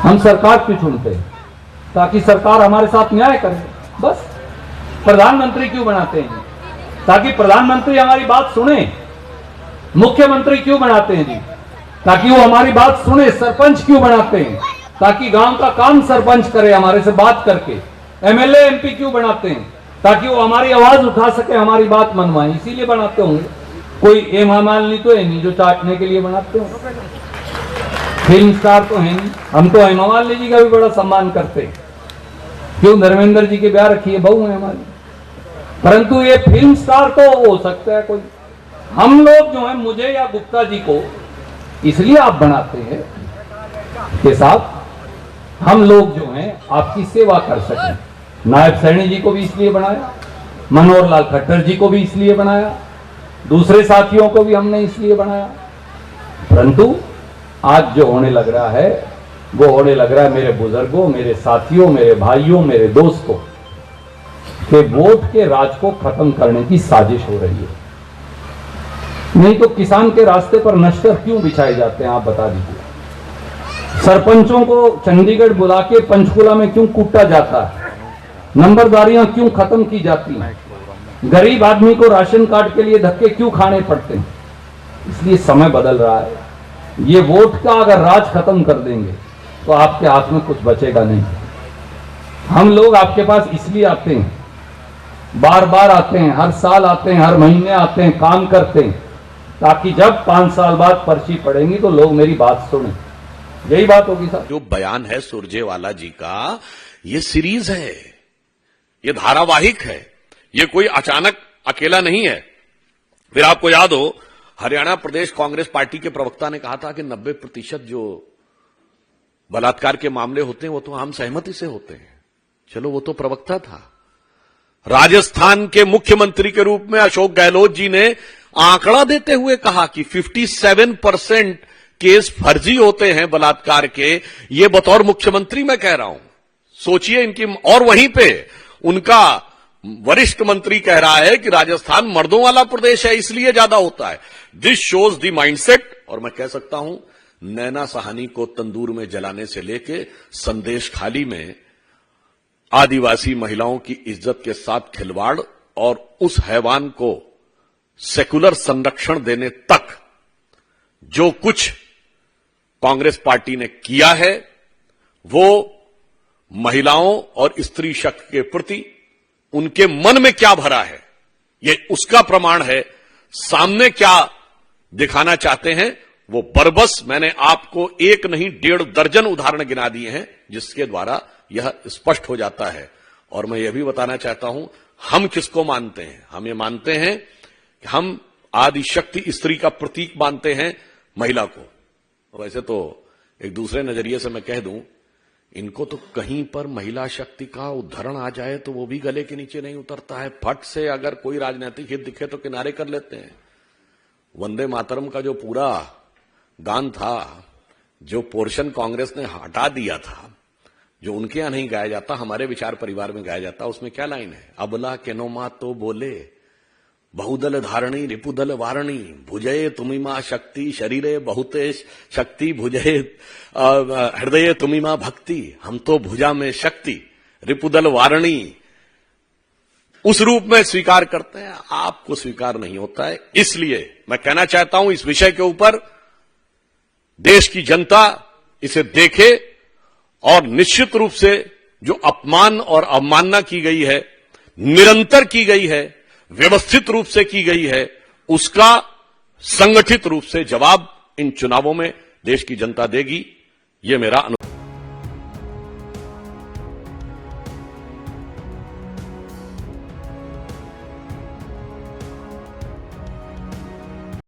हम सरकार क्यों चुनते हैं? ताकि सरकार हमारे साथ न्याय करे, बस। प्रधानमंत्री क्यों बनाते हैं? ताकि प्रधानमंत्री हमारी बात सुने। मुख्यमंत्री क्यों बनाते हैं जी? ताकि वो हमारी बात सुने। सरपंच क्यों बनाते हैं? ताकि गांव का काम सरपंच करे हमारे से बात करके। एमएलए एमपी क्यों बनाते हैं? ताकि वो हमारी आवाज उठा सके, हमारी बात मनवाए, इसीलिए बनाते होंगे। कोई हेमा मालिनी तो है नहीं जो चाटने के लिए बनाते हो। फिल्म स्टार तो है नहीं। हम तो हेमा मालिनी जी का भी बड़ा सम्मान करते हैं। क्यों? धर्मेंद्र जी के ब्याह रखी है, बहू है हमारी। परंतु ये फिल्म स्टार तो हो सकता है कोई। हम लोग जो है, मुझे या गुप्ता जी को इसलिए आप बनाते हैं के साथ हम लोग जो हैं आपकी सेवा कर सकें। नायब सैनी जी को भी इसलिए बनाया, मनोहर लाल खट्टर जी को भी इसलिए बनाया, दूसरे साथियों को भी हमने इसलिए बनाया। परंतु आज जो होने लग रहा है वो होने लग रहा है मेरे बुजुर्गों, मेरे साथियों, मेरे भाइयों, मेरे दोस्तों के वोट के राज को खत्म करने की साजिश हो रही है। नहीं तो किसान के रास्ते पर नश्तर क्यों बिछाए जाते हैं, आप बता दीजिए। सरपंचों को चंडीगढ़ बुला के पंचकुला में क्यों कूटा जाता है? नंबरदारियां क्यों खत्म की जाती हैं? गरीब आदमी को राशन कार्ड के लिए धक्के क्यों खाने पड़ते हैं? इसलिए समय बदल रहा है। ये वोट का अगर राज खत्म कर देंगे तो आपके हाथ में कुछ बचेगा नहीं। हम लोग आपके पास इसलिए आते हैं, बार बार आते हैं, हर साल आते हैं, हर महीने आते हैं, काम करते हैं, ताकि जब 5 साल बाद पर्ची पड़ेंगी तो लोग मेरी बात सुने। यही बात होगी साहब। जो बयान है सुरजेवाला जी का, ये सीरीज है, ये धारावाहिक है, ये कोई अचानक अकेला नहीं है। फिर आपको याद हो, हरियाणा प्रदेश कांग्रेस पार्टी के प्रवक्ता ने कहा था कि 90% जो बलात्कार के मामले होते हैं वो तो आम सहमति से होते हैं। चलो, वो तो प्रवक्ता था। राजस्थान के मुख्यमंत्री के रूप में अशोक गहलोत जी ने आंकड़ा देते हुए कहा कि 57% केस फर्जी होते हैं बलात्कार के। ये बतौर मुख्यमंत्री मैं कह रहा हूं, सोचिए इनकी। और वहीं पे उनका वरिष्ठ मंत्री कह रहा है कि राजस्थान मर्दों वाला प्रदेश है, इसलिए ज्यादा होता है। This shows the mindset. और मैं कह सकता हूं, नैना सहानी को तंदूर में जलाने से लेके संदेश खाली में आदिवासी महिलाओं की इज्जत के साथ खिलवाड़ और उस हैवान को सेकुलर संरक्षण देने तक जो कुछ कांग्रेस पार्टी ने किया है, वो महिलाओं और स्त्री शक्ति के प्रति उनके मन में क्या भरा है, ये उसका प्रमाण है। सामने क्या दिखाना चाहते हैं वो बरबस मैंने आपको एक नहीं 1.5 दर्जन उदाहरण गिना दिए हैं, जिसके द्वारा यह स्पष्ट हो जाता है। और मैं यह भी बताना चाहता हूं, हम किसको मानते हैं? हम ये मानते हैं कि हम आदिशक्ति स्त्री का प्रतीक मानते हैं महिला को। वैसे तो एक दूसरे नजरिए से मैं कह दूं, इनको तो कहीं पर महिला शक्ति का उदाहरण आ जाए तो वो भी गले के नीचे नहीं उतरता है। फट से अगर कोई राजनीतिक हित दिखे तो किनारे कर लेते हैं। वंदे मातरम का जो पूरा गान था, जो पोर्शन कांग्रेस ने हटा दिया था, जो उनके यहां नहीं गाया जाता, हमारे विचार परिवार में गाया जाता, उसमें क्या लाइन है? अबला केनोमा तो बोले, बहुदल धारणी रिपुदल वारणी, भुजये तुमिमा शक्ति शरीरे बहुते शक्ति, भुजये हृदय तुमिमा भक्ति। हम तो भुजा में शक्ति रिपुदल वारणी उस रूप में स्वीकार करते हैं, आपको स्वीकार नहीं होता है। इसलिए मैं कहना चाहता हूं, इस विषय के ऊपर देश की जनता इसे देखे और निश्चित रूप से जो अपमान और अवमानना की गई है, निरंतर की गई है, व्यवस्थित रूप से की गई है, उसका संगठित रूप से जवाब इन चुनावों में देश की जनता देगी। ये मेरा